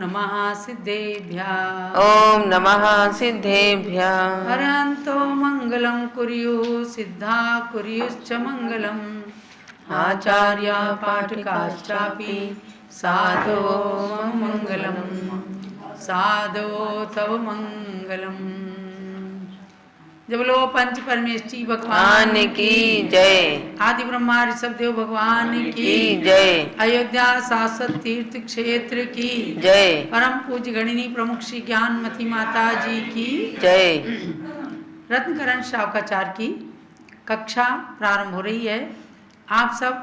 नमः सिद्धेभ्यः। ओम नमः सिद्धेभ्यः। हरन्तो मंगलं कुर्युः सिद्धा कुर्युश्च मंगलम्। आचार्य पाठकाश्चापि साधो मंगलम् साधो तव मंगलम्। जब बोलो पंच परमेष्ठी भगवान की जय। आदि ब्रह्मा ऋषभ देव भगवान की जय। अयोध्या शाश्वत तीर्थ क्षेत्र की जय। परम पूज्य गणिनी प्रमुख श्री ज्ञानमती माता जी की जय। रत्नकरण शावकाचार्य की कक्षा प्रारंभ हो रही है। आप सब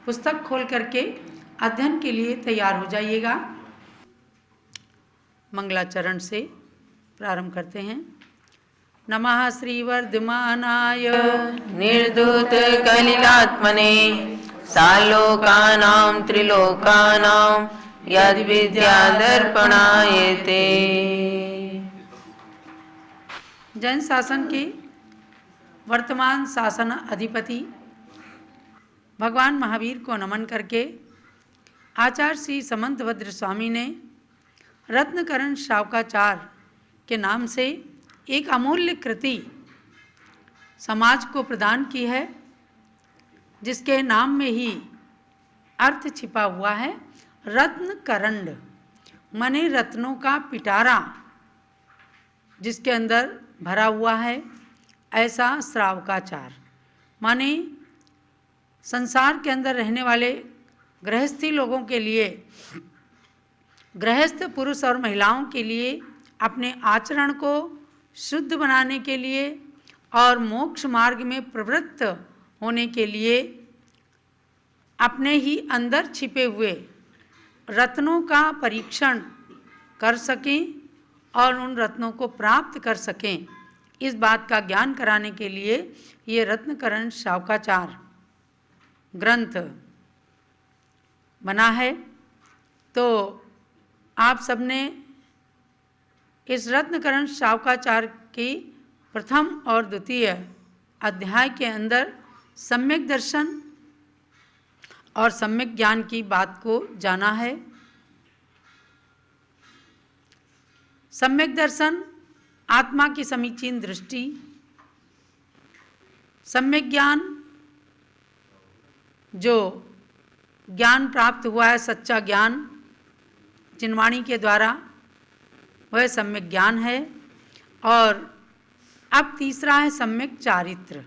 पुस्तक खोल करके अध्ययन के लिए तैयार हो जाइएगा। मंगलाचरण से प्रारंभ करते हैं। नमः श्रीवर्धमानाय निर्धूत कलिलात्मने सालोकानां त्रिलोकानां यद्विद्यादर्पणायते। जैन शासन के वर्तमान शासन अधिपति भगवान महावीर को नमन करके आचार्य श्री समंतभद्र स्वामी ने रत्नकरण शावकाचार्य के नाम से एक अमूल्य कृति समाज को प्रदान की है, जिसके नाम में ही अर्थ छिपा हुआ है। रत्नकरंड माने रत्नों का पिटारा जिसके अंदर भरा हुआ है, ऐसा श्रावकाचार माने संसार के अंदर रहने वाले गृहस्थी लोगों के लिए, गृहस्थ पुरुष और महिलाओं के लिए अपने आचरण को शुद्ध बनाने के लिए और मोक्ष मार्ग में प्रवृत्त होने के लिए अपने ही अंदर छिपे हुए रत्नों का परीक्षण कर सकें और उन रत्नों को प्राप्त कर सकें, इस बात का ज्ञान कराने के लिए ये रत्नकरण शावकाचार ग्रंथ बना है। तो आप सबने इस रत्नकरण शावकाचार की प्रथम और द्वितीय अध्याय के अंदर सम्यक दर्शन और सम्यक ज्ञान की बात को जाना है। सम्यक दर्शन आत्मा की समीचीन दृष्टि, सम्यक ज्ञान जो ज्ञान प्राप्त हुआ है, सच्चा ज्ञान चिन्वाणी के द्वारा, वह सम्यक ज्ञान है। और अब तीसरा है सम्यक चारित्र।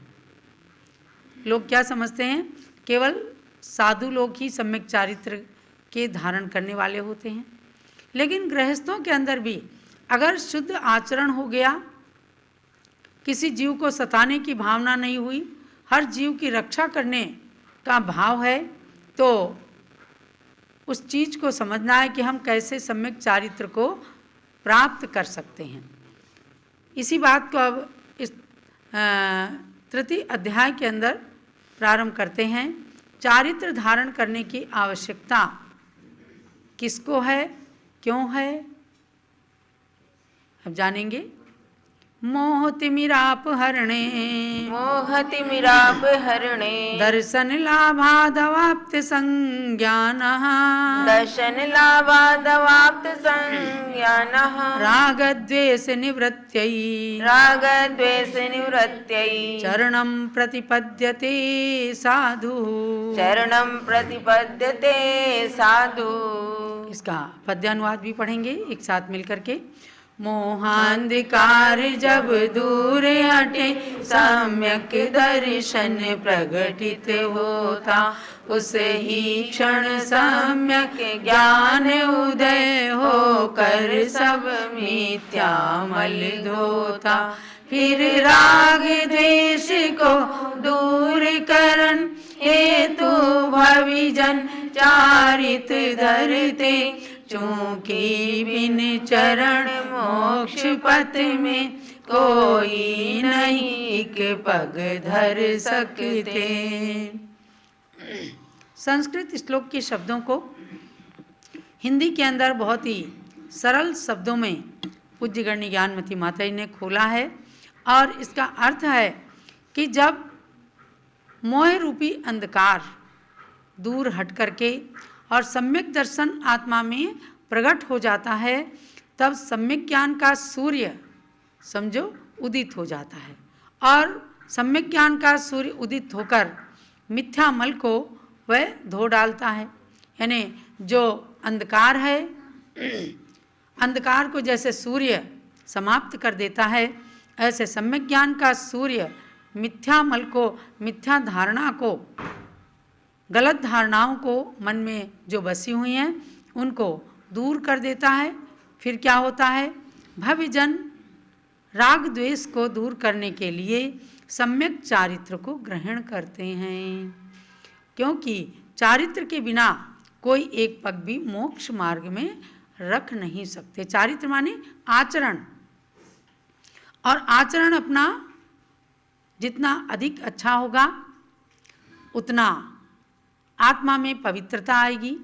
लोग क्या समझते हैं, केवल साधु लोग ही सम्यक चारित्र के धारण करने वाले होते हैं, लेकिन गृहस्थों के अंदर भी अगर शुद्ध आचरण हो गया, किसी जीव को सताने की भावना नहीं हुई, हर जीव की रक्षा करने का भाव है, तो उस चीज़ को समझना है कि हम कैसे सम्यक चारित्र को प्राप्त कर सकते हैं। इसी बात को अब इस तृतीय अध्याय के अंदर प्रारंभ करते हैं। चारित्र धारण करने की आवश्यकता किसको है, क्यों है, अब जानेंगे। मोहतिमिरापहरणे मोहतिमिरापहरणे दर्शन लाभादवाप्त संज्ञानः दर्शन लाभादवाप्त संज्ञानः रागद्वेष निवृत्त्यै रागद्वेष निवृत्त्यै चरणं प्रतिपद्यते साधु चरणं प्रतिपद्यते साधु। इसका पद्यानुवाद भी पढ़ेंगे एक साथ मिलकर के। मोहांधकार जब दूर हटे सम्यक दर्शन प्रगटित होता, उस ही क्षण सम्यक ज्ञान उदय होकर सब मिथ्या मल धोता। फिर राग द्वेष को दूर करन हेतु भविजन चारित धरते, चूंकि बिन चरण मोक्ष पथ में कोई नहीं एक पग धर सकते। संस्कृत श्लोक के शब्दों को हिंदी के अंदर बहुत ही सरल शब्दों में पूज्य गण्य ज्ञानमती माता जी ने खोला है, और इसका अर्थ है कि जब मोह रूपी अंधकार दूर हट करके और सम्यक दर्शन आत्मा में प्रकट हो जाता है, तब सम्यक ज्ञान का सूर्य समझो उदित हो जाता है। और सम्यक ज्ञान का सूर्य उदित होकर मिथ्या मल को वह धो डालता है। यानी जो अंधकार है, अंधकार को जैसे सूर्य समाप्त कर देता है, ऐसे सम्यक ज्ञान का सूर्य मिथ्या मल को, मिथ्या धारणा को, गलत धारणाओं को मन में जो बसी हुई हैं उनको दूर कर देता है। फिर क्या होता है, भवजन राग द्वेष को दूर करने के लिए सम्यक चारित्र को ग्रहण करते हैं, क्योंकि चारित्र के बिना कोई एक पग भी मोक्ष मार्ग में रख नहीं सकते। चारित्र माने आचरण, और आचरण अपना जितना अधिक अच्छा होगा उतना आत्मा में पवित्रता आएगी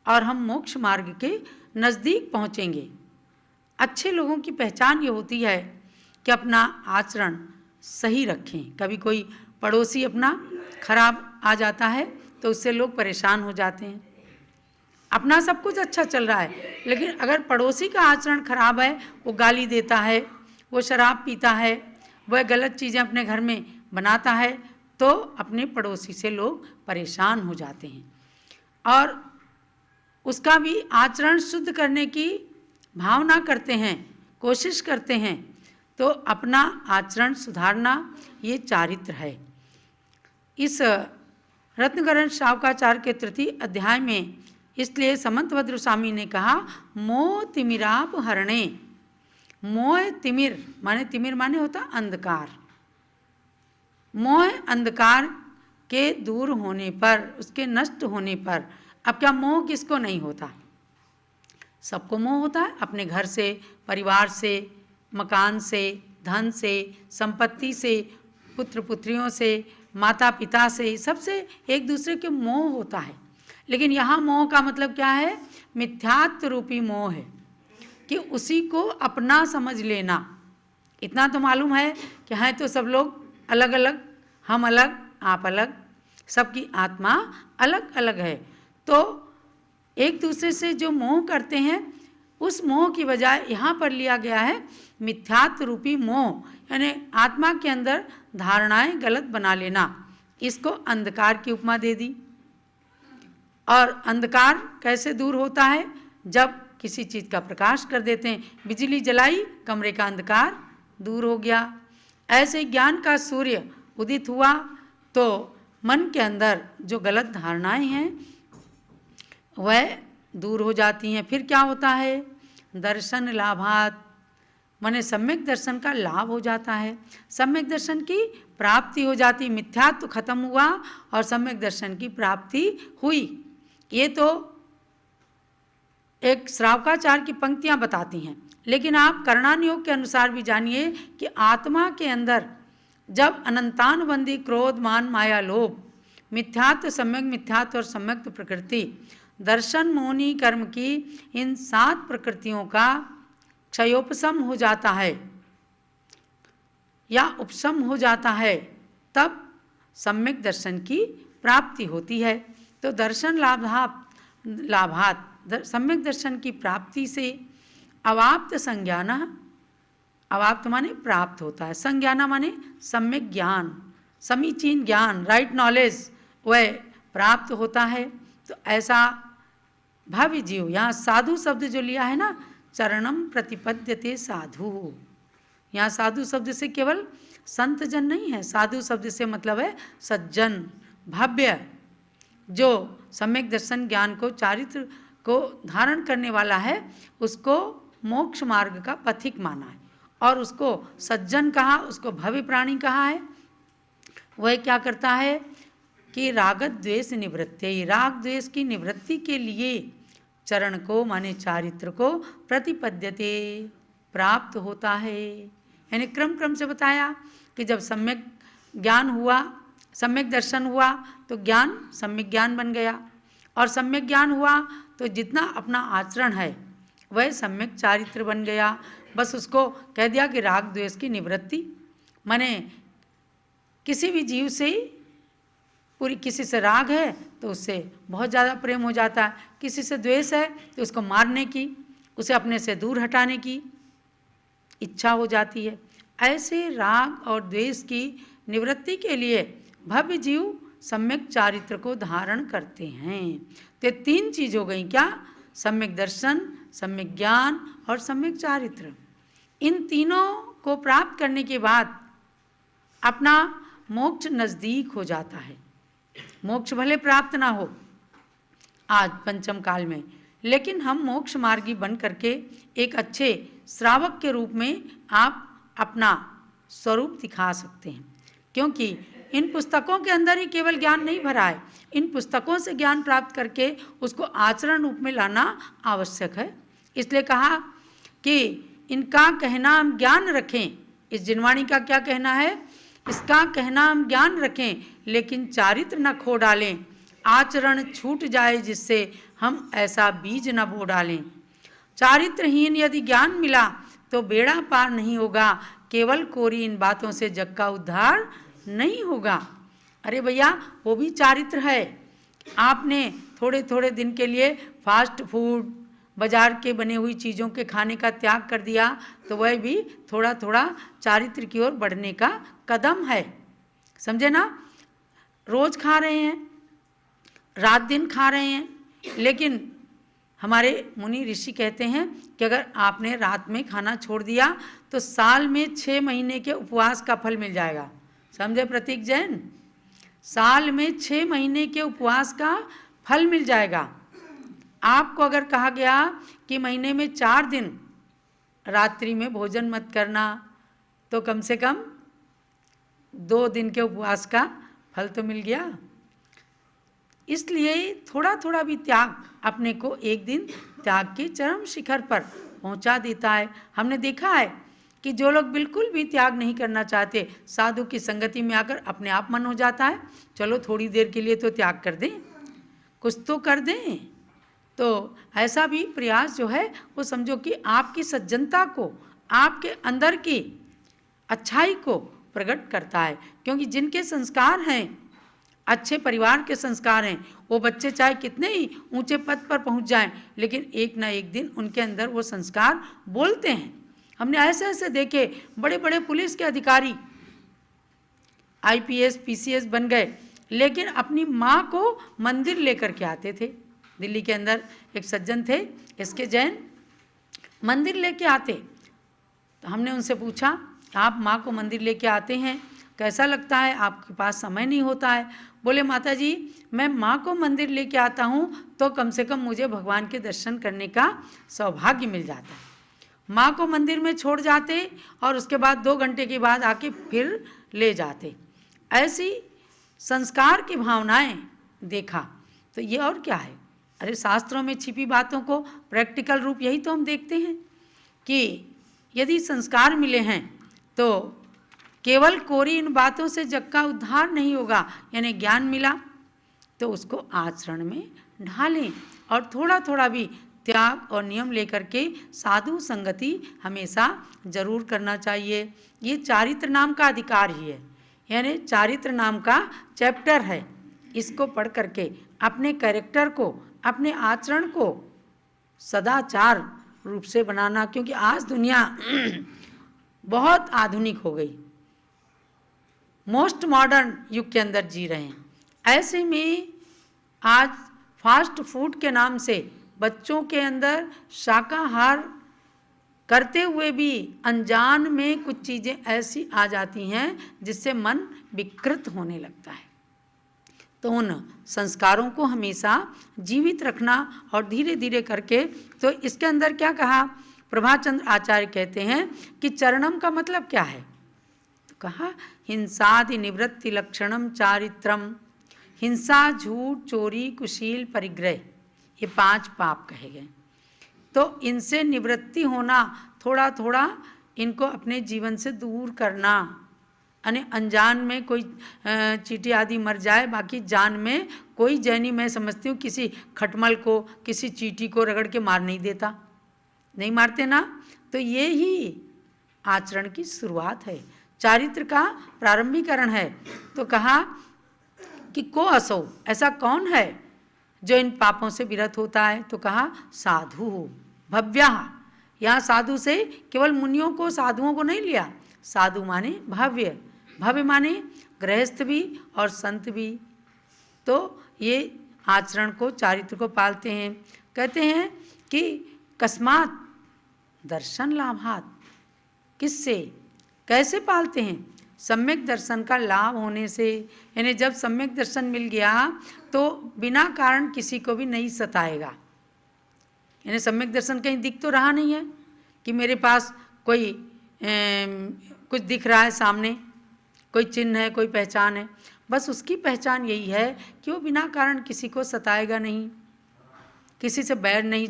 और हम मोक्ष मार्ग के नज़दीक पहुँचेंगे। अच्छे लोगों की पहचान ये होती है कि अपना आचरण सही रखें। कभी कोई पड़ोसी अपना खराब आ जाता है तो उससे लोग परेशान हो जाते हैं। अपना सब कुछ अच्छा चल रहा है, लेकिन अगर पड़ोसी का आचरण खराब है, वो गाली देता है, वो शराब पीता है, वह गलत चीज़ें अपने घर में बनाता है, तो अपने पड़ोसी से लोग परेशान हो जाते हैं और उसका भी आचरण शुद्ध करने की भावना करते हैं, कोशिश करते हैं। तो अपना आचरण सुधारना ये चारित्र है। इस रत्नकरण शावकाचार्य के तृतीय अध्याय में इसलिए समंतभद्र स्वामी ने कहा, मोह तिमिराप हरणे। मोह तिमिर माने, तिमिर माने होता अंधकार। मोह अंधकार के दूर होने पर, उसके नष्ट होने पर, अब क्या मोह किसको नहीं होता? सबको मोह होता है, अपने घर से, परिवार से, मकान से, धन से, संपत्ति से, पुत्र पुत्रियों से, माता पिता से, सबसे एक दूसरे के मोह होता है। लेकिन यहाँ मोह का मतलब क्या है? मिथ्यात्व रूपी मोह है कि उसी को अपना समझ लेना। इतना तो मालूम है कि हैं तो सब लोग अलग अलग, हम अलग आप अलग, सबकी आत्मा अलग अलग है। तो एक दूसरे से जो मोह करते हैं, उस मोह की बजाय यहाँ पर लिया गया है मिथ्यात्व रूपी मोह, यानी आत्मा के अंदर धारणाएं गलत बना लेना। इसको अंधकार की उपमा दे दी। और अंधकार कैसे दूर होता है? जब किसी चीज़ का प्रकाश कर देते हैं, बिजली जलाई, कमरे का अंधकार दूर हो गया। ऐसे ज्ञान का सूर्य उदित हुआ तो मन के अंदर जो गलत धारणाएं हैं वह दूर हो जाती हैं। फिर क्या होता है? दर्शन लाभात, माने सम्यक दर्शन का लाभ हो जाता है, सम्यक दर्शन की प्राप्ति हो जाती। मिथ्यात्व खत्म हुआ और सम्यक दर्शन की प्राप्ति हुई। ये तो एक श्रावकाचार्य की पंक्तियां बताती हैं, लेकिन आप करणान योग के अनुसार भी जानिए कि आत्मा के अंदर जब अनंतानुबंधी क्रोध, मान, माया, लोभ, मिथ्यात्व, सम्यक मिथ्यात्व और सम्यक प्रकृति, दर्शन, मोहनी, कर्म की इन 7 प्रकृतियों का क्षयोपशम हो जाता है या उपशम हो जाता है, तब सम्यक दर्शन की प्राप्ति होती है। तो दर्शन लाभात, सम्यक दर्शन की प्राप्ति से अवाप्त संज्ञान, अवाप्त माने प्राप्त होता है, संज्ञान माने सम्यक ज्ञान, समीचीन ज्ञान, राइट नॉलेज वह प्राप्त होता है। तो ऐसा भव्य जीव, यहाँ साधु शब्द जो लिया है ना, चरणम प्रतिपद्यते साधु, यहाँ साधु शब्द से केवल संत जन नहीं है, साधु शब्द से मतलब है सज्जन, भव्य, जो सम्यक दर्शन ज्ञान को, चारित्र को धारण करने वाला है, उसको मोक्ष मार्ग का पथिक माना है और उसको सज्जन कहा, उसको भव्य प्राणी कहा है। वह क्या करता है कि राग द्वेष निवृत्ति, राग द्वेष की निवृत्ति के लिए चरण को माने चारित्र को प्रतिपद्यते प्राप्त होता है। यानी क्रम क्रम से बताया कि जब सम्यक ज्ञान हुआ, सम्यक दर्शन हुआ तो ज्ञान सम्यक ज्ञान बन गया, और सम्यक ज्ञान हुआ तो जितना अपना आचरण है वह सम्यक चारित्र बन गया। बस उसको कह दिया कि राग द्वेष की निवृत्ति, माने किसी भी जीव से पूरी, किसी से राग है तो उससे बहुत ज़्यादा प्रेम हो जाता है, किसी से द्वेष है तो उसको मारने की, उसे अपने से दूर हटाने की इच्छा हो जाती है। ऐसे राग और द्वेष की निवृत्ति के लिए भव्य जीव सम्यक चारित्र को धारण करते हैं। तो 3 चीज़ हो गई क्या? सम्यक दर्शन, सम्यक ज्ञान और सम्यक चारित्र। इन तीनों को प्राप्त करने के बाद अपना मोक्ष नज़दीक हो जाता है। मोक्ष भले प्राप्त ना हो आज पंचम काल में, लेकिन हम मोक्ष मार्गी बन करके एक अच्छे श्रावक के रूप में आप अपना स्वरूप दिखा सकते हैं। क्योंकि इन पुस्तकों के अंदर ही केवल ज्ञान नहीं भरा है, इन पुस्तकों से ज्ञान प्राप्त करके उसको आचरण रूप में लाना आवश्यक है। इसलिए कहा कि इनका कहना हम ज्ञान रखें। इस जिनवाणी का क्या कहना है? इसका कहना हम ज्ञान रखें, लेकिन चारित्र न खो डालें, आचरण छूट जाए जिससे हम ऐसा बीज न बो डालें। चारित्रहीन यदि ज्ञान मिला तो बेड़ा पार नहीं होगा, केवल कोरी इन बातों से जग का उद्धार नहीं होगा। अरे भैया, वो भी चारित्र है। आपने थोड़े थोड़े दिन के लिए फास्ट फूड, बाजार के बने हुई चीज़ों के खाने का त्याग कर दिया तो वह भी थोड़ा थोड़ा चारित्र की ओर बढ़ने का कदम है। समझे ना? रोज़ खा रहे हैं, रात दिन खा रहे हैं, लेकिन हमारे मुनि ऋषि कहते हैं कि अगर आपने रात में खाना छोड़ दिया तो साल में 6 महीने के उपवास का फल मिल जाएगा। समझे प्रतीक जैन? साल में 6 महीने के उपवास का फल मिल जाएगा। आपको अगर कहा गया कि महीने में 4 दिन रात्रि में भोजन मत करना, तो कम से कम 2 दिन के उपवास का फल तो मिल गया। इसलिए थोड़ा थोड़ा भी त्याग अपने को एक दिन त्याग के चरम शिखर पर पहुंचा देता है। हमने देखा है कि जो लोग बिल्कुल भी त्याग नहीं करना चाहते, साधु की संगति में आकर अपने आप मन हो जाता है, चलो थोड़ी देर के लिए तो त्याग कर दें, कुछ तो कर दें। तो ऐसा भी प्रयास जो है वो समझो कि आपकी सज्जनता को, आपके अंदर की अच्छाई को प्रकट करता है। क्योंकि जिनके संस्कार हैं, अच्छे परिवार के संस्कार हैं, वो बच्चे चाहे कितने ही ऊंचे पद पर पहुंच जाएं, लेकिन एक ना एक दिन उनके अंदर वो संस्कार बोलते हैं। हमने ऐसे ऐसे देखे, बड़े बड़े पुलिस के अधिकारी IPS PCS बन गए, लेकिन अपनी माँ को मंदिर लेकर के आते थे। दिल्ली के अंदर एक सज्जन थे SK जैन, मंदिर लेके आते। तो हमने उनसे पूछा, आप माँ को मंदिर लेके आते हैं, कैसा लगता है? आपके पास समय नहीं होता है? बोले, माता जी मैं माँ को मंदिर लेके आता हूँ तो कम से कम मुझे भगवान के दर्शन करने का सौभाग्य मिल जाता है। माँ को मंदिर में छोड़ जाते और उसके बाद 2 घंटे के बाद आके फिर ले जाते। ऐसी संस्कार की भावनाएं देखा। तो ये और क्या है? अरे शास्त्रों में छिपी बातों को प्रैक्टिकल रूप यही तो हम देखते हैं कि यदि संस्कार मिले हैं तो केवल कोरी इन बातों से जग का उद्धार नहीं होगा। यानी ज्ञान मिला तो उसको आचरण में ढालें और थोड़ा थोड़ा भी त्याग और नियम लेकर के साधु संगति हमेशा जरूर करना चाहिए। ये चारित्र नाम का अधिकार ही है, यानी चारित्र नाम का चैप्टर है। इसको पढ़ करके अपने कैरेक्टर को, अपने आचरण को सदाचार रूप से बनाना। क्योंकि आज दुनिया बहुत आधुनिक हो गई, मोस्ट मॉडर्न युग के अंदर जी रहे हैं। ऐसे में आज फास्ट फूड के नाम से बच्चों के अंदर शाकाहार करते हुए भी अनजान में कुछ चीज़ें ऐसी आ जाती हैं जिससे मन विकृत होने लगता है। तो उन संस्कारों को हमेशा जीवित रखना और धीरे धीरे करके, तो इसके अंदर क्या कहा प्रभाचंद्र आचार्य कहते हैं कि चरणम का मतलब क्या है? तो कहा हिंसादि निवृत्ति लक्षणम चारित्रम। हिंसा, झूठ, चोरी, कुशील, परिग्रह, ये 5 पाप कहे गए। तो इनसे निवृत्ति होना, थोड़ा थोड़ा इनको अपने जीवन से दूर करना। यानी अनजान में कोई चींटी आदि मर जाए, बाकी जान में कोई जैनी, मैं समझती हूँ, किसी खटमल को, किसी चींटी को रगड़ के मार नहीं देता, नहीं मारते ना। तो ये ही आचरण की शुरुआत है, चारित्र का प्रारंभीकरण है। तो कहा कि को असो, ऐसा कौन है जो इन पापों से विरत होता है? तो कहा साधु भव्या। यहाँ साधु से केवल मुनियों को, साधुओं को नहीं लिया। साधु माने भव्य, भव्य माने गृहस्थ भी और संत भी। तो ये आचरण को, चारित्र को पालते हैं। कहते हैं कि कस्मात दर्शन लाभात, किससे, कैसे पालते हैं? सम्यक दर्शन का लाभ होने से, यानी जब सम्यक दर्शन मिल गया तो बिना कारण किसी को भी नहीं सताएगा। यानी सम्यक दर्शन कहीं दिख तो रहा नहीं है कि मेरे पास कोई कुछ दिख रहा है सामने, कोई चिन्ह है, कोई पहचान है। बस उसकी पहचान यही है कि वो बिना कारण किसी को सताएगा नहीं, किसी से बैर नहीं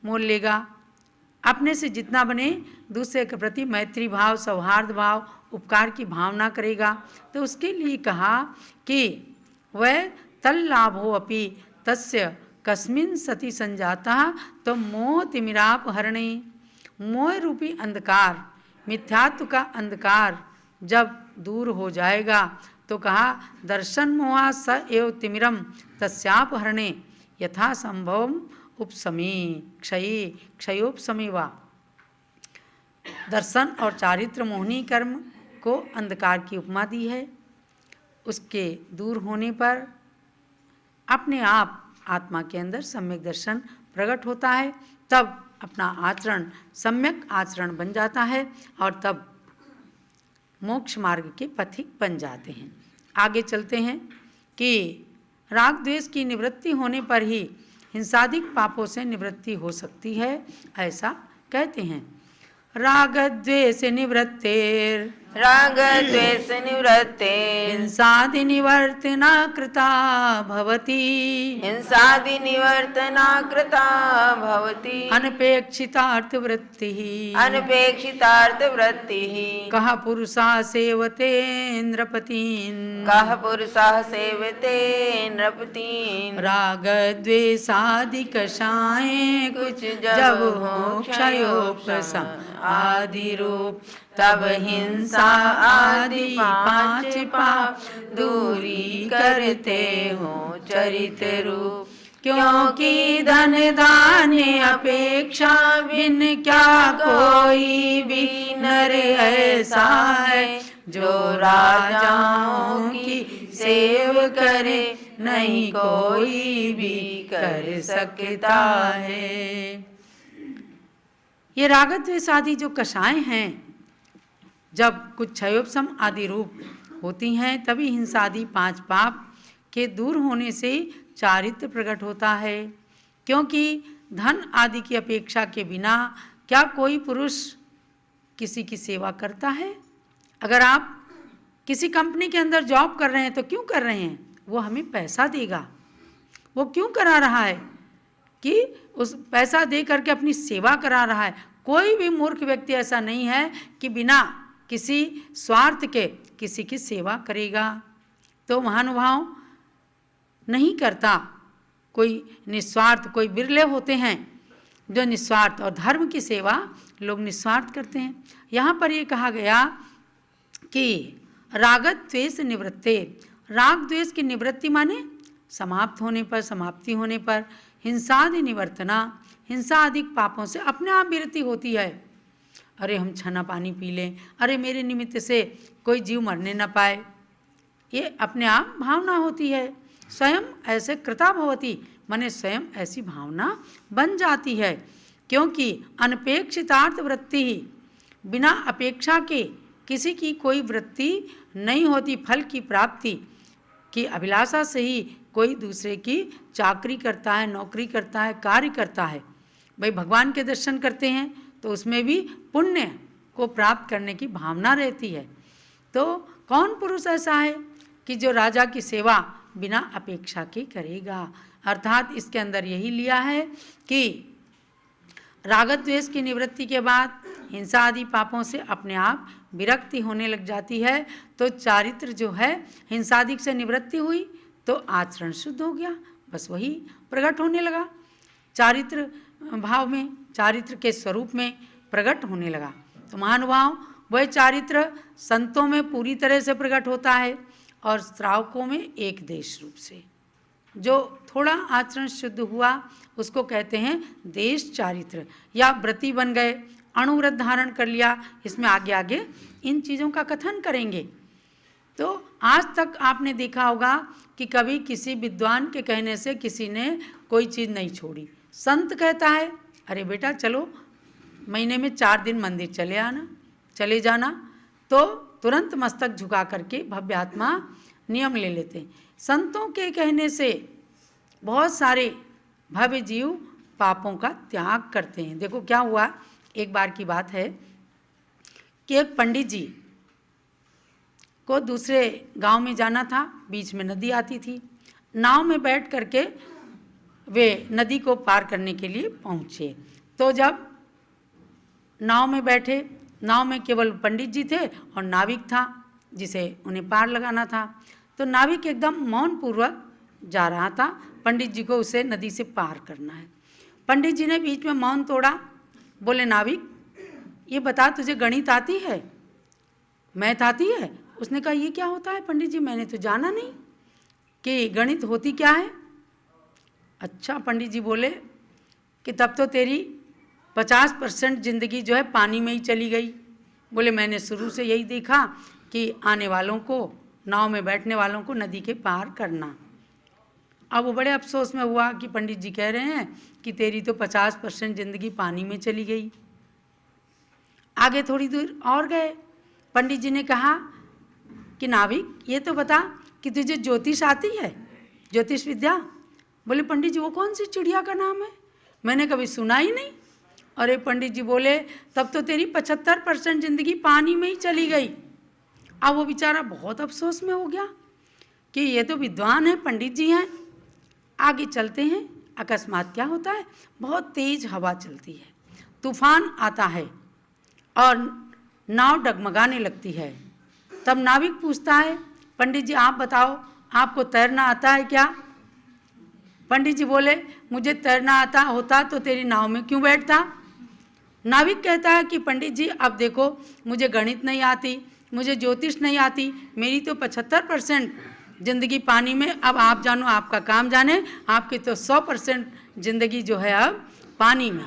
मोल लेगा, अपने से जितना बने दूसरे के प्रति मैत्री भाव, सौहार्द भाव, उपकार की भावना करेगा। तो उसके लिए कहा कि वह तल्लाभो अपि तस्य कस्मिन् सति संजाता, तो मोह तिमिराप हरणे, मोह रूपी अंधकार, मिथ्यात्व का अंधकार जब दूर हो जाएगा तो कहा दर्शन मोहा स एव तिमिरम तस्याप हरणे यथा संभव उपसमी क्षयी क्षयोपसमी वा। दर्शन और चारित्र मोहनी कर्म को अंधकार की उपमा दी है। उसके दूर होने पर अपने आप आत्मा के अंदर सम्यक दर्शन प्रकट होता है, तब अपना आचरण सम्यक आचरण बन जाता है और तब मोक्ष मार्ग के पथिक बन जाते हैं। आगे चलते हैं कि राग द्वेष की निवृत्ति होने पर ही हिंसादिक पापों से निवृत्ति हो सकती है, ऐसा कहते हैं। राग द्वेष निवृत्तेर, राग द्वेष निवृत्ते, हिंसादि निवर्तना कृता भवति, हिंसादि निवर्तना कृता भवति, अनपेक्षितार्थ वृत्ति, अनपेक्षितार्थ वृत्ति, कः पुरुषा सेवते नृपतीन्, कः पुरुषः सेवते नृपतीन्, राग द्वेषादि कषाये कुछ जब हो क्षयोपशम आदि रूप, तब हिंसा आदि पांच पाप दूरी करते हो चरित रूप, क्योंकि धन धान्य अपेक्षा बिन क्या कोई भी नर ऐसा है, जो राजाओं की सेव करे नहीं कोई भी कर सकता है। ये राग द्वेष आदि जो कषाय हैं, जब कुछ क्षयोपशम आदि रूप होती हैं तभी हिंसा आदि पांच पाप के दूर होने से चारित्र प्रकट होता है। क्योंकि धन आदि की अपेक्षा के बिना क्या कोई पुरुष किसी की सेवा करता है? अगर आप किसी कंपनी के अंदर जॉब कर रहे हैं तो क्यों कर रहे हैं? वो हमें पैसा देगा। वो क्यों करा रहा है? कि उस पैसा दे करके अपनी सेवा करा रहा है। कोई भी मूर्ख व्यक्ति ऐसा नहीं है कि बिना किसी स्वार्थ के किसी की सेवा करेगा। तो महानुभाव नहीं करता, कोई निस्वार्थ, कोई बिरले होते हैं जो निस्वार्थ, और धर्म की सेवा लोग निस्वार्थ करते हैं। यहाँ पर ये कहा गया कि रागत द्वेष निवृत्ते, राग द्वेष की निवृत्ति माने समाप्त होने पर, समाप्ति होने पर, हिंसादि निवर्तना, हिंसा आदि पापों से अपने आप विरति होती है। अरे हम छना पानी पी लें, अरे मेरे निमित्त से कोई जीव मरने न पाए, ये अपने आप भावना होती है। स्वयं ऐसे कृता भवती, माने स्वयं ऐसी भावना बन जाती है। क्योंकि अनपेक्षितार्थ वृत्ति ही, बिना अपेक्षा के किसी की कोई वृत्ति नहीं होती। फल की प्राप्ति की अभिलाषा से ही कोई दूसरे की चाकरी करता है, नौकरी करता है, कार्य करता है। भाई भगवान के दर्शन करते हैं तो उसमें भी पुण्य को प्राप्त करने की भावना रहती है। तो कौन पुरुष ऐसा है कि जो राजा की सेवा बिना अपेक्षा के करेगा? अर्थात इसके अंदर यही लिया है कि राग द्वेष की निवृत्ति के बाद हिंसा आदि पापों से अपने आप विरक्ति होने लग जाती है। तो चारित्र जो है, हिंसादि से निवृत्ति हुई तो आचरण शुद्ध हो गया, बस वही प्रकट होने लगा, चारित्र भाव में, चारित्र के स्वरूप में प्रकट होने लगा। तो महानुभाव वह चारित्र संतों में पूरी तरह से प्रकट होता है और श्रावकों में एक देश रूप से। जो थोड़ा आचरण शुद्ध हुआ उसको कहते हैं देश चारित्र, या व्रती बन गए, अणुव्रत धारण कर लिया। इसमें आगे आगे इन चीज़ों का कथन करेंगे। तो आज तक आपने देखा होगा कि कभी किसी विद्वान के कहने से किसी ने कोई चीज़ नहीं छोड़ी। संत कहता है अरे बेटा चलो महीने में 4 दिन मंदिर चले जाना, तो तुरंत मस्तक झुका करके भव्य आत्मा नियम ले लेते हैं। संतों के कहने से बहुत सारे भव्य जीव पापों का त्याग करते हैं। देखो क्या हुआ, एक बार की बात है कि एक पंडित जी को दूसरे गांव में जाना था। बीच में नदी आती थी। नाव में बैठ करके वे नदी को पार करने के लिए पहुँचे। तो जब नाव में बैठे, नाव में केवल पंडित जी थे और नाविक था जिसे उन्हें पार लगाना था। तो नाविक एकदम मौन पूर्वक जा रहा था, पंडित जी को उसे नदी से पार करना है। पंडित जी ने बीच में मौन तोड़ा, बोले नाविक ये बता तुझे गणित आती है, मैथ आती है? उसने कहा ये क्या होता है पंडित जी, मैंने तो जाना नहीं कि गणित होती क्या है। अच्छा, पंडित जी बोले कि तब तो तेरी 50% जिंदगी जो है पानी में ही चली गई। बोले मैंने शुरू से यही देखा कि आने वालों को, नाव में बैठने वालों को नदी के पार करना। अब वो बड़े अफसोस में हुआ कि पंडित जी कह रहे हैं कि तेरी तो 50% जिंदगी पानी में चली गई। आगे थोड़ी दूर और गए, पंडित जी ने कहा कि नाविक ये तो बता कि तुझे ज्योतिष आती है, ज्योतिष विद्या? बोले पंडित जी वो कौन सी चिड़िया का नाम है, मैंने कभी सुना ही नहीं। अरे पंडित जी बोले तब तो तेरी 75% जिंदगी पानी में ही चली गई। अब वो बेचारा बहुत अफसोस में हो गया कि ये तो विद्वान है, पंडित जी हैं। आगे चलते हैं, अकस्मात क्या होता है, बहुत तेज हवा चलती है, तूफान आता है और नाव डगमगाने लगती है। तब नाविक पूछता है पंडित जी आप बताओ आपको तैरना आता है क्या? पंडित जी बोले मुझे तैरना आता होता तो तेरी नाव में क्यों बैठता? नाविक कहता है कि पंडित जी अब देखो मुझे गणित नहीं आती, मुझे ज्योतिष नहीं आती, मेरी तो 75% जिंदगी पानी में। अब आप जानो, आपका काम जाने, आपकी तो 100% जिंदगी जो है अब पानी में।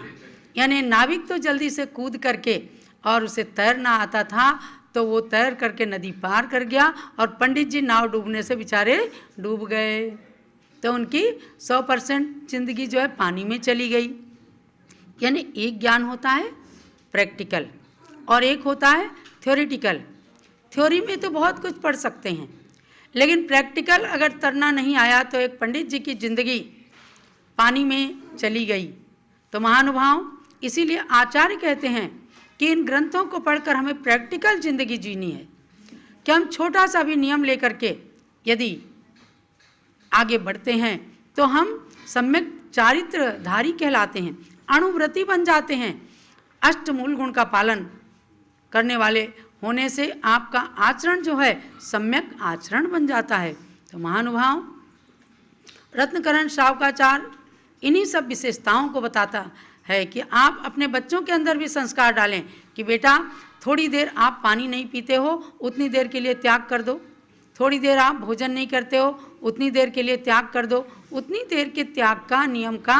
यानी नाविक तो जल्दी से कूद करके, और उसे तैरना आता था तो वो तैर करके नदी पार कर गया, और पंडित जी नाव डूबने से बेचारे डूब गए। तो उनकी 100% जिंदगी जो है पानी में चली गई। यानी एक ज्ञान होता है प्रैक्टिकल और एक होता है थ्योरेटिकल। थ्योरी में तो बहुत कुछ पढ़ सकते हैं, लेकिन प्रैक्टिकल अगर तरना नहीं आया तो एक पंडित जी की जिंदगी पानी में चली गई। तो महानुभाव, इसीलिए आचार्य कहते हैं कि इन ग्रंथों को पढ़कर हमें प्रैक्टिकल जिंदगी जीनी है कि हम छोटा सा भी नियम लेकर के यदि आगे बढ़ते हैं तो हम सम्यक चारित्रधारी कहलाते हैं, अणुव्रती बन जाते हैं। अष्टमूल गुण का पालन करने वाले होने से आपका आचरण जो है सम्यक आचरण बन जाता है। तो महानुभाव, रत्नकरण श्रावकाचार्य इन्हीं सब विशेषताओं को बताता है कि आप अपने बच्चों के अंदर भी संस्कार डालें कि बेटा थोड़ी देर आप पानी नहीं पीते हो, उतनी देर के लिए त्याग कर दो। थोड़ी देर आप भोजन नहीं करते हो, उतनी देर के लिए त्याग कर दो। उतनी देर के त्याग का, नियम का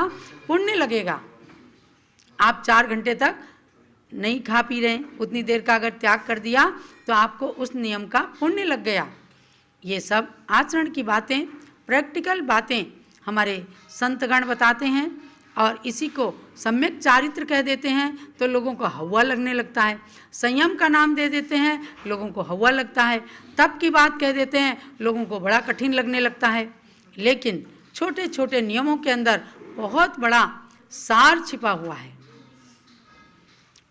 पुण्य लगेगा। आप 4 घंटे तक नहीं खा पी रहे, उतनी देर का अगर त्याग कर दिया तो आपको उस नियम का पुण्य लग गया। ये सब आचरण की बातें, प्रैक्टिकल बातें हमारे संतगण बताते हैं, और इसी को सम्यक चारित्र कह देते हैं तो लोगों को हवा लगने लगता है। संयम का नाम दे देते हैं, लोगों को हवा लगता है। तप की बात कह देते हैं, लोगों को बड़ा कठिन लगने लगता है। लेकिन छोटे छोटे नियमों के अंदर बहुत बड़ा सार छिपा हुआ है,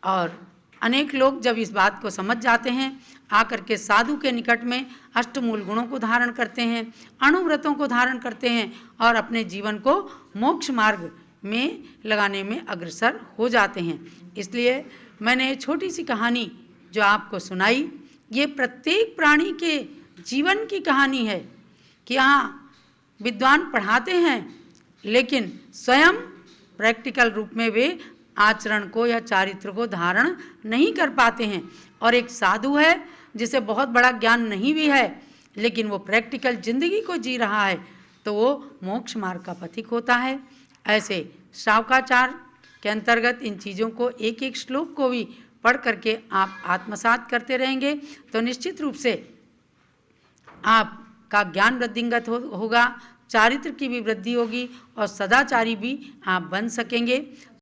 और अनेक लोग जब इस बात को समझ जाते हैं, आकर के साधु के निकट में अष्टमूल गुणों को धारण करते हैं, अणुव्रतों को धारण करते हैं, और अपने जीवन को मोक्ष मार्ग में लगाने में अग्रसर हो जाते हैं। इसलिए मैंने छोटी सी कहानी जो आपको सुनाई, ये प्रत्येक प्राणी के जीवन की कहानी है कि हाँ, विद्वान पढ़ाते हैं लेकिन स्वयं प्रैक्टिकल रूप में वे आचरण को या चारित्र को धारण नहीं कर पाते हैं। और एक साधु है जिसे बहुत बड़ा ज्ञान नहीं भी है, लेकिन वो प्रैक्टिकल जिंदगी को जी रहा है तो वो मोक्ष मार्ग का पथिक होता है। ऐसे श्रावकाचार के अंतर्गत इन चीज़ों को एक एक श्लोक को भी पढ़ करके आप आत्मसात करते रहेंगे तो निश्चित रूप से आपका ज्ञान वृद्धिंगत होगा, चारित्र की भी वृद्धि होगी और सदाचारी भी आप बन सकेंगे।